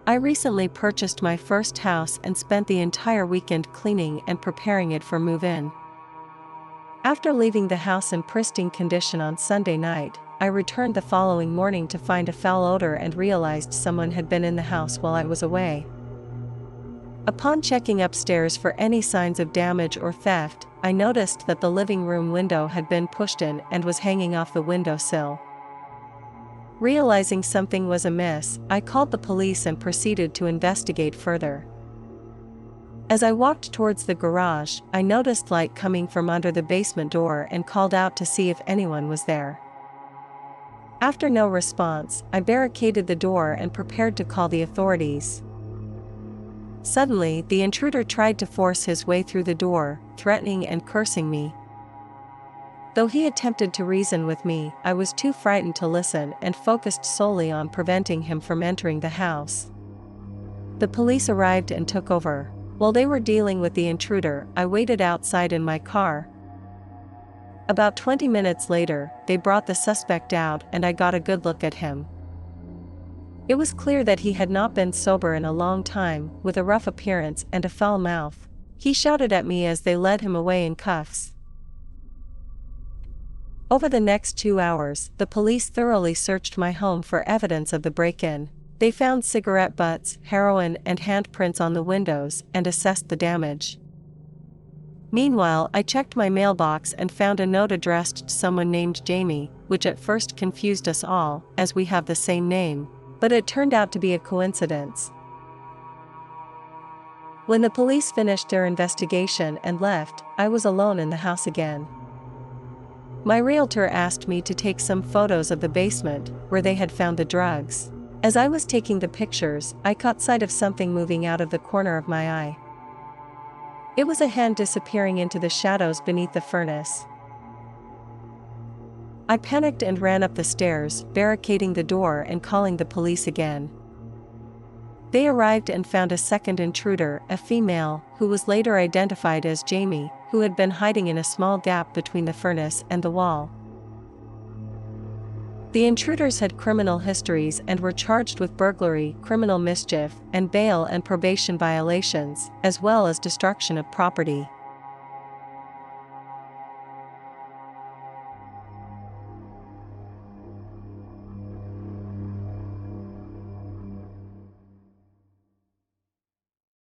I recently purchased my first house and spent the entire weekend cleaning and preparing it for move-in. After leaving the house in pristine condition on Sunday night, I returned the following morning to find a foul odor and realized someone had been in the house while I was away. Upon checking upstairs for any signs of damage or theft, I noticed that the living room window had been pushed in and was hanging off the windowsill. Realizing something was amiss, I called the police and proceeded to investigate further. As I walked towards the garage, I noticed light coming from under the basement door and called out to see if anyone was there. After no response, I barricaded the door and prepared to call the authorities. Suddenly, the intruder tried to force his way through the door, threatening and cursing me. Though he attempted to reason with me, I was too frightened to listen and focused solely on preventing him from entering the house. The police arrived and took over. While they were dealing with the intruder, I waited outside in my car. About 20 minutes later, they brought the suspect out and I got a good look at him. It was clear that he had not been sober in a long time, with a rough appearance and a foul mouth. He shouted at me as they led him away in cuffs. Over the next 2 hours, the police thoroughly searched my home for evidence of the break-in. They found cigarette butts, heroin, and handprints on the windows and assessed the damage. Meanwhile, I checked my mailbox and found a note addressed to someone named Jamie, which at first confused us all, as we have the same name, but it turned out to be a coincidence. When the police finished their investigation and left, I was alone in the house again. My realtor asked me to take some photos of the basement, where they had found the drugs. As I was taking the pictures, I caught sight of something moving out of the corner of my eye. It was a hand disappearing into the shadows beneath the furnace. I panicked and ran up the stairs, barricading the door and calling the police again. They arrived and found a second intruder, a female, who was later identified as Jamie, who had been hiding in a small gap between the furnace and the wall. The intruders had criminal histories and were charged with burglary, criminal mischief, and bail and probation violations, as well as destruction of property.